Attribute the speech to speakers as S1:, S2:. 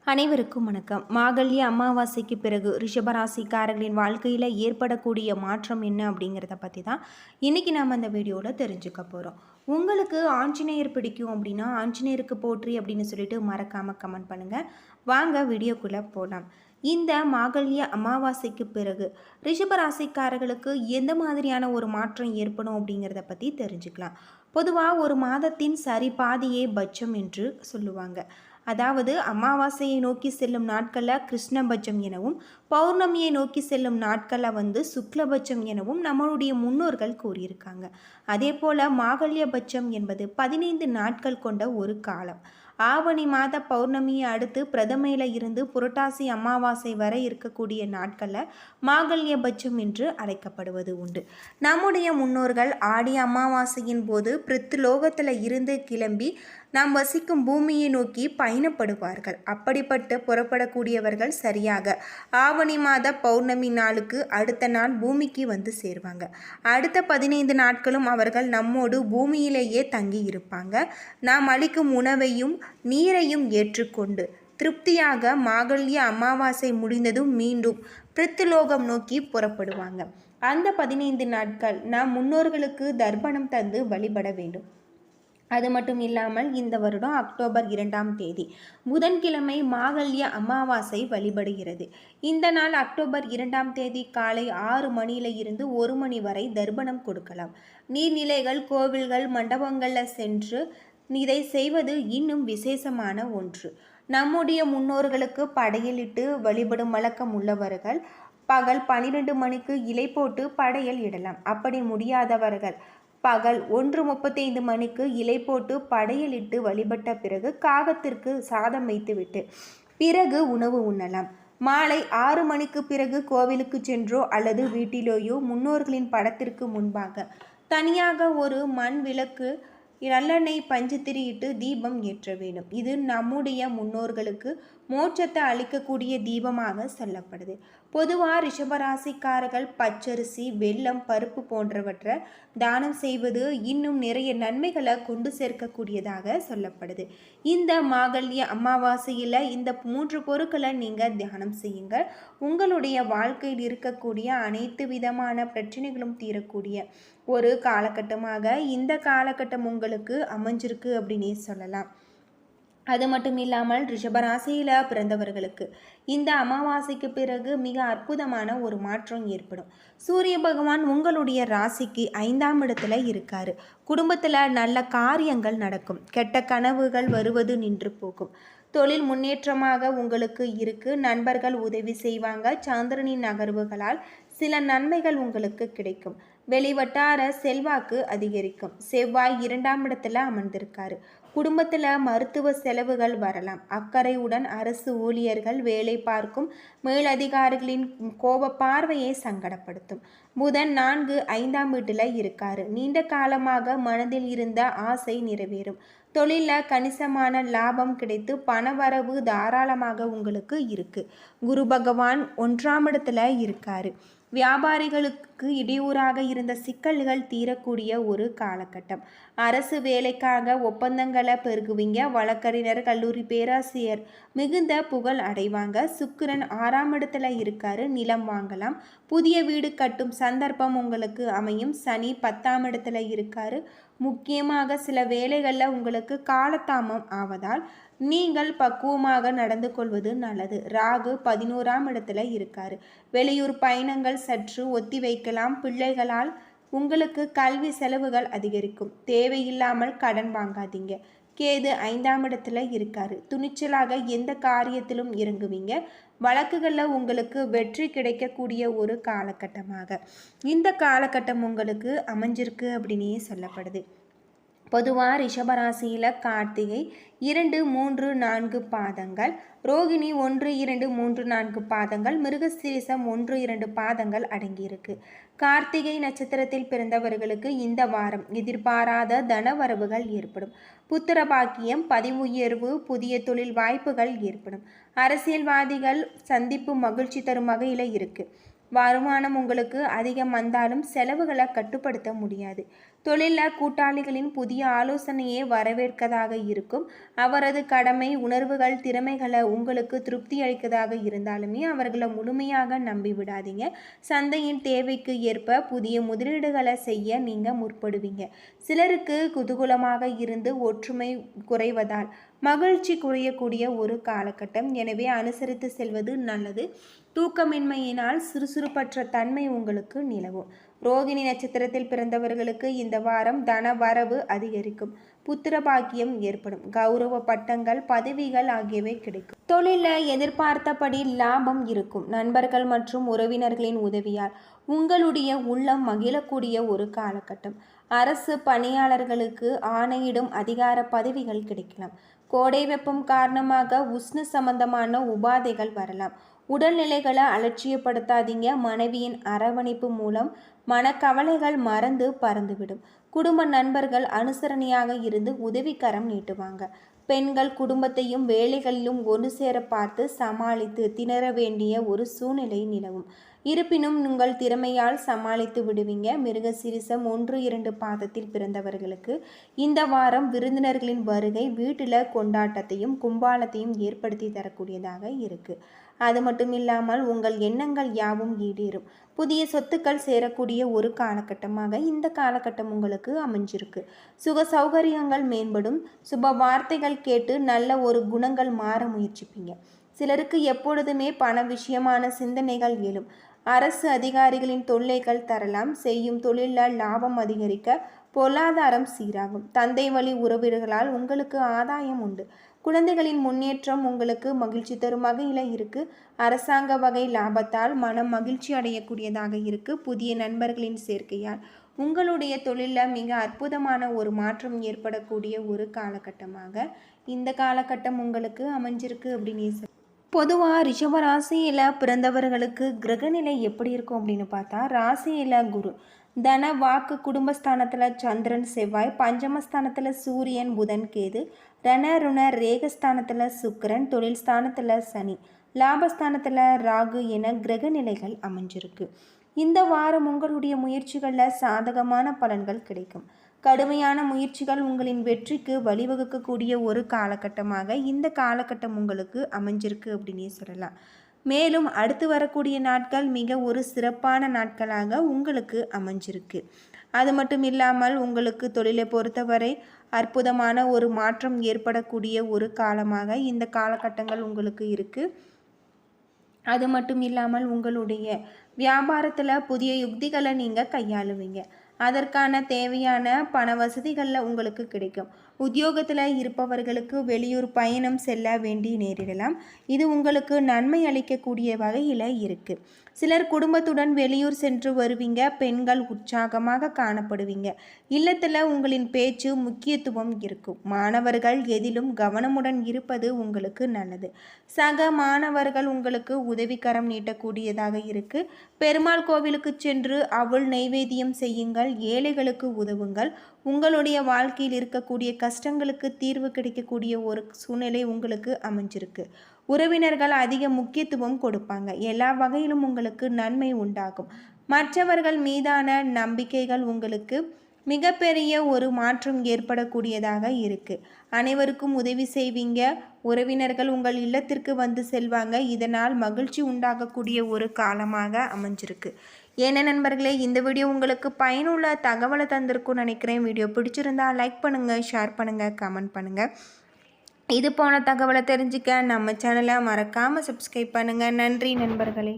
S1: அனைவருக்கும் வணக்கம். மாகல்ய அமாவாசைக்கு பிறகு ரிஷபராசிக்காரர்களின் வாழ்க்கையில் ஏற்படக்கூடிய மாற்றம் என்ன அப்படிங்கிறத பற்றி தான் இன்றைக்கி நாம் அந்த வீடியோவில் தெரிஞ்சுக்க போகிறோம். உங்களுக்கு ஆஞ்சநேயர் பிடிக்கும் அப்படின்னா ஆஞ்சநேயருக்கு போற்றி அப்படின்னு சொல்லிட்டு மறக்காமல் கமெண்ட் பண்ணுங்கள். வாங்க வீடியோக்குள்ளே போகலாம். இந்த மாகல்ய அமாவாசைக்கு பிறகு ரிஷபராசிக்காரர்களுக்கு எந்த மாதிரியான ஒரு மாற்றம் ஏற்படும் அப்படிங்கிறத பற்றி தெரிஞ்சுக்கலாம். பொதுவாக ஒரு மாதத்தின் சரி பாதியே பட்சம் என்று சொல்லுவாங்க. அதாவது அமாவாசையை நோக்கி செல்லும் நாட்களில் கிருஷ்ணபட்சம் எனவும் பௌர்ணமியை நோக்கி செல்லும் நாட்களில் சுக்லபட்சம் எனவும் நம்மளுடைய முன்னோர்கள் கூறியிருக்காங்க. அதே போல் மாகல்யபட்சம் என்பது 15 நாட்கள் கொண்ட ஒரு காலம். ஆவணி மாத பௌர்ணமியை அடுத்து பிரதமையில் இருந்து புரட்டாசி அமாவாசை வரை இருக்கக்கூடிய நாட்களில் மாகல்யபட்சம் என்று அழைக்கப்படுவது உண்டு. நம்முடைய முன்னோர்கள் ஆடி அமாவாசையின் போது பிருத்லோகத்தில் இருந்து கிளம்பி நாம் வசிக்கும் பூமியை நோக்கி பயணப்படுவார்கள். அப்படிப்பட்டு புறப்படக்கூடியவர்கள் சரியாக ஆவணி மாத பௌர்ணமி நாளுக்கு அடுத்த நாள் பூமிக்கு வந்து சேருவாங்க. அடுத்த 15 நாட்களும் அவர்கள் நம்மோடு பூமியிலேயே தங்கி இருப்பாங்க. நாம் அளிக்கும் உணவையும் நீரையும் ஏற்றுக்கொண்டு திருப்தியாக மாகல்ய அமாவாசை முடிந்ததும் மீண்டும் பிருத்லோகம் நோக்கி புறப்படுவாங்க. அந்த 15 நாட்கள் நாம் முன்னோர்களுக்கு தர்ப்பணம் தந்து வழிபட வேண்டும். அது மட்டும் இல்லாமல் இந்த வருடம் அக்டோபர் 2ஆம் தேதி புதன்கிழமை மாகல்ய அமாவாசை வழிபடுகிறது. இந்த நாள் அக்டோபர் 2ஆம் தேதி காலை 6 மணியில இருந்து 1 மணி வரை தர்ப்பணம் கொடுக்கலாம். நீர்நிலைகள், கோவில்கள், மண்டபங்களில் சென்று இதை செய்வது இன்னும் விசேஷமான ஒன்று. நம்முடைய முன்னோர்களுக்கு படையலிட்டு வழிபடும் வழக்கம் உள்ளவர்கள் பகல் 12 மணிக்கு இலை போட்டு படையல் இடலாம். அப்படி முடியாதவர்கள் பகல் 1:35 மணிக்கு இலை போட்டு படையலிட்டு வழிபட்ட பிறகு காகத்திற்கு சாதம் வைத்துவிட்டு பிறகு உணவு உண்ணலாம். மாலை 6 மணிக்கு பிறகு கோவிலுக்கு சென்றோ அல்லது வீட்டிலேயோ முன்னோர்களின் படத்திற்கு முன்பாக தனியாக ஒரு மண் விளக்கு நல்லெண்ணெய் பஞ்சுத்திரியிட்டு தீபம் ஏற்ற வேண்டும். இது நம்முடைய முன்னோர்களுக்கு மோட்சத்தை அளிக்கக்கூடிய தீபமாக சொல்லப்படுது. பொதுவாக ரிஷபராசிக்காரர்கள் பச்சரிசி, வெல்லம், பருப்பு போன்றவற்றை தானம் செய்வது இன்னும் நிறைய நன்மைகளை கொண்டு சேர்க்கக்கூடியதாக சொல்லப்படுது. இந்த மாகல்ய அமாவாசையில் இந்த 3 பொருட்களை நீங்கள் தியானம் செய்யுங்கள். உங்களுடைய வாழ்க்கையில் இருக்கக்கூடிய அனைத்து விதமான பிரச்சனைகளும் தீரக்கூடிய ஒரு காலகட்டமாக இந்த காலகட்டம் உங்களுக்கு அமைஞ்சிருக்கு அப்படின்னே சொல்லலாம். அது மட்டும் இல்லாமல் ரிஷபராசியில் பிறந்தவர்களுக்கு இந்த அமாவாசைக்கு பிறகு மிக அற்புதமான ஒரு மாற்றம் ஏற்படும். சூரிய பகவான் உங்களுடைய ராசிக்கு 5ஆம் இடத்துல இருக்காரு. குடும்பத்தில் நல்ல காரியங்கள் நடக்கும். கெட்ட கனவுகள் வருவது நின்று போகும். தொழில் முன்னேற்றமாக உங்களுக்கு இருக்கு. நண்பர்கள் உதவி செய்வாங்க. சந்திரனின் நகர்வுகளால் சில நன்மைகள் உங்களுக்கு கிடைக்கும். வெளிவட்டார செல்வாக்கு அதிகரிக்கும். செவ்வாய் 2ஆம் இடத்துல அமர்ந்திருக்காரு. குடும்பத்தில் மருத்துவ செலவுகள் வரலாம். அக்கறையுடன் அரசு ஊழியர்கள் வேலை பார்க்கும் மேலதிகாரிகளின் கோப பார்வையை சங்கடப்படுத்தும். புதன் 4, 5ஆம் வீட்டில் இருக்காரு. நீண்ட காலமாக மனதில் இருந்த ஆசை நிறைவேறும். தொழிலில் கணிசமான லாபம் கிடைத்து பணவரவு தாராளமாக உங்களுக்கு இருக்கு. குரு பகவான் 1ஆம் இடத்துல இருக்காரு. வியாபாரிகளுக்கு இடையூறாக இருந்த சிக்கல்கள் தீரக்கூடிய ஒரு காலகட்டம். அரசு வேலைக்காக ஒப்பந்தங்களை பெருகுவீங்க. வழக்கறிஞர், கல்லூரி பேராசிரியர் மிகுந்த புகழ் அடைவாங்க. சுக்கிரன் 6ஆம் இடத்துல இருக்காரு. நிலம் வாங்கலாம். புதிய வீடு கட்டும் சந்தர்ப்பம் உங்களுக்கு அமையும். சனி 10ஆம் இடத்துல இருக்காரு. முக்கியமாக சில வேலைகளில் உங்களுக்கு காலதாமம் ஆவதால் நீங்கள் பக்குவமாக நடந்து கொள்வது நல்லது. ராகு 11ஆம் இடத்துல இருக்காரு. வெளியூர் பயணங்கள் சற்று ஒத்தி வைக்கலாம். பிள்ளைகளால் உங்களுக்கு கல்வி செலவுகள் அதிகரிக்கும். தேவையில்லாமல் கடன் வாங்காதீங்க. கேது 5ஆம் இடத்துல இருக்காரு. துணிச்சலாக எந்த காரியத்திலும் இறங்குவீங்க. வழக்குகளில் உங்களுக்கு வெற்றி கிடைக்கக்கூடிய ஒரு காலகட்டமாக இந்த காலகட்டம் உங்களுக்கு அமைஞ்சிருக்கு அப்படின்னே சொல்லப்படுது. பொதுவாக ரிஷபராசியில் கார்த்திகை 2, 3, 4 பாதங்கள், ரோகிணி 1, 2, 3, 4 பாதங்கள், மிருகசீரிசம் 1, 2 பாதங்கள் அடங்கியிருக்கு. கார்த்திகை நட்சத்திரத்தில் பிறந்தவர்களுக்கு இந்த வாரம் எதிர்பாராத தனவரவுகள் ஏற்படும். புத்திர பாக்கியம், பதிவு உயர்வு, புதிய தொழில் வாய்ப்புகள் ஏற்படும். அரசியல்வாதிகள் சந்திப்பு மகிழ்ச்சி தரும் வகையில் இருக்குது. வருமானம் உங்களுக்கு அதிகம் வந்தாலும் செலவுகளை கட்டுப்படுத்த முடியாது. தொழிலில் கூட்டாளிகளின் புதிய ஆலோசனையே வரவேற்கதாக இருக்கும். அவரது கடமை உணர்வுகள் திறமைகளை உங்களுக்கு திருப்தி அளிக்கதாக இருந்தாலுமே அவர்களை முழுமையாக நம்பிவிடாதீங்க. சந்தையின் தேவைக்கு ஏற்ப புதிய முதலீடுகளை செய்ய நீங்கள் முற்படுவீங்க. சிலருக்கு குதூகலமாக இருந்து ஒற்றுமை குறைவதால் மகிழ்ச்சி குறையக்கூடிய ஒரு காலகட்டம். எனவே அனுசரித்து செல்வது நல்லது. தூக்கமின்மையினால் சுறுசுறுப்பற்ற தன்மை உங்களுக்கு நிலவும். ரோகிணி நட்சத்திரத்தில் பிறந்தவர்களுக்கு இந்த வாரம் தன வரவு அதிகரிக்கும். புத்திர பாக்கியம் ஏற்படும். கௌரவ பட்டங்கள் பதவிகள் ஆகியவை கிடைக்கும். தொழிலில் எதிர்பார்த்தபடி லாபம் இருக்கும். நண்பர்கள் மற்றும் உறவினர்களின் உதவியால் உங்களுடைய உள்ளம் மகிழக்கூடிய ஒரு காலகட்டம். அரசு பணியாளர்களுக்கு ஆணையிடும் அதிகார பதவிகள் கிடைக்கலாம். கோடை வெப்பம் காரணமாக உஷ்ண சம்பந்தமான உபாதைகள் வரலாம். உடல்நிலைகளை அலட்சியப்படுத்தாதீங்க. மனைவியின் அரவணைப்பு மூலம் மனக்கவலைகள் மறந்து பறந்துவிடும். குடும்ப நண்பர்கள் அனுசரணையாக இருந்து உதவிக்கரம் நீட்டுவாங்க. பெண்கள் குடும்பத்தையும் வேலைகளிலும் ஒன்று சேர பார்த்து சமாளித்து திணற வேண்டிய ஒரு சூழ்நிலை நிலவும். இருப்பினும் உங்கள் திறமையால் சமாளித்து விடுவீங்க. மிருகசீரிசம் 1-2 பாதத்தில் பிறந்தவர்களுக்கு இந்த வாரம் விருந்தினர்களின் வருகை வீட்டில் கொண்டாட்டத்தையும் கும்பாலத்தையும் ஏற்படுத்தி தரக்கூடியதாக இருக்கு. அது மட்டும் இல்லாமல் உங்கள் எண்ணங்கள் யாவும் ஈடேறும். புதிய சொத்துக்கள் சேரக்கூடிய ஒரு காலகட்டமாக இந்த காலகட்டம் உங்களுக்கு அமைஞ்சிருக்கு. சுக சௌகரியங்கள் மேம்படும். சுப வார்த்தைகள் கேட்டு நல்ல ஒரு குணங்கள் மாற முயற்சிப்பீங்க. சிலருக்கு எப்பொழுதுமே பண விஷயமான சிந்தனைகள் எழும். அரசு அதிகாரிகளின் தொல்லைகள் தரலாம். செய்யும் தொழிலில் லாபம் அதிகரிக்க பொருளாதாரம் சீராகும். தந்தை வழி உறவினர்களால் உங்களுக்கு ஆதாயம் உண்டு. குழந்தைகளின் முன்னேற்றம் உங்களுக்கு மகிழ்ச்சி தரும் வகையில் இருக்கு. அரசாங்க வகை லாபத்தால் மனம் மகிழ்ச்சி அடையக்கூடியதாக இருக்கு. புதிய நண்பர்களின் சேர்க்கையால் உங்களுடைய தொழிலில் மிக அற்புதமான ஒரு மாற்றம் ஏற்படக்கூடிய ஒரு காலகட்டமாக இந்த காலகட்டம் உங்களுக்கு அமைஞ்சிருக்கு அப்படின்னு பொதுவாக ரிஷப ராசியில் பிறந்தவர்களுக்கு கிரகநிலை எப்படி இருக்கும் அப்படின்னு பார்த்தா, ராசியில் குரு, தன வாக்கு குடும்பஸ்தானத்தில் சந்திரன் செவ்வாய், பஞ்சமஸ்தானத்தில் சூரியன் புதன் கேது, ரண ருண ரேகஸ்தானத்தில் சுக்கிரன், தொழில் ஸ்தானத்தில் சனி, லாபஸ்தானத்தில் ராகு என கிரகநிலைகள் அமைஞ்சிருக்கு. இந்த வாரம் உங்களுடைய முயற்சிகளில் சாதகமான பலன்கள் கிடைக்கும். கடுமையான முயற்சிகள் உங்களின் வெற்றிக்கு வழிவகுக்கக்கூடிய ஒரு காலகட்டமாக இந்த காலகட்டம் உங்களுக்கு அமைஞ்சிருக்கு அப்படின்னே சொல்லலாம். மேலும் அடுத்து வரக்கூடிய நாட்கள் மிக ஒரு சிறப்பான நாட்களாக உங்களுக்கு அமைஞ்சிருக்கு. அது மட்டும் இல்லாமல் உங்களுக்கு தொழிலை பொறுத்தவரை அற்புதமான ஒரு மாற்றம் ஏற்படக்கூடிய ஒரு காலமாக இந்த காலகட்டங்கள் உங்களுக்கு இருக்குது. அது மட்டும் இல்லாமல் உங்களுடைய வியாபாரத்தில் புதிய யுக்திகளை நீங்கள் கையாளுவீங்க. அதற்கான தேவையான பண வசதிகளில் உங்களுக்கு கிடைக்கும். உத்தியோகத்தில் இருப்பவர்களுக்கு வெளியூர் பயணம் செல்ல வேண்டி நேரிடலாம். இது உங்களுக்கு நன்மை அளிக்கக்கூடிய வகையில் இருக்குது. சிலர் குடும்பத்துடன் வெளியூர் சென்று வருவீங்க. பெண்கள் உற்சாகமாக காணப்படுவீங்க. இல்லத்தில் உங்களின் பேச்சு முக்கியத்துவம் இருக்கும். மாணவர்கள் எதிலும் கவனமுடன் இருப்பது உங்களுக்கு நல்லது. சக மாணவர்கள் உங்களுக்கு உதவிக்கரம் நீட்டக்கூடியதாக இருக்குது. பெருமாள் கோவிலுக்கு சென்று அவள் நைவேத்தியம் செய்யுங்கள். ஏழைகளுக்கு உதவுங்கள். உங்களுடைய வாழ்க்கையில் இருக்கக்கூடிய கஷ்டங்களுக்கு தீர்வு கிடைக்கக்கூடிய ஒரு சூழ்நிலை உங்களுக்கு அமைஞ்சிருக்கு. உறவினர்கள் அதிக முக்கியத்துவம் கொடுப்பாங்க. எல்லா வகையிலும் உங்களுக்கு நன்மை உண்டாகும். மற்றவர்கள் மீதான நம்பிக்கைகள் உங்களுக்கு மிகப்பெரிய ஒரு மாற்றம் ஏற்படக்கூடியதாக இருக்குது. அனைவருக்கும் உதவி செய்வீங்க. உறவினர்கள் உங்கள் இல்லத்திற்கு வந்து செல்வாங்க. இதனால் மகிழ்ச்சி உண்டாகக்கூடிய ஒரு காலமாக அமைஞ்சிருக்கு. ஏன்னா நண்பர்களே, இந்த வீடியோ உங்களுக்கு பயனுள்ள தகவலை தந்திருக்கும்னு நினைக்கிறேன். வீடியோ பிடிச்சிருந்தா லைக் பண்ணுங்கள், ஷேர் பண்ணுங்கள், கமெண்ட் பண்ணுங்கள். இது போன தகவலை தெரிஞ்சுக்க நம்ம சேனலை மறக்காமல் சப்ஸ்கிரைப் பண்ணுங்கள். நன்றி நண்பர்களே.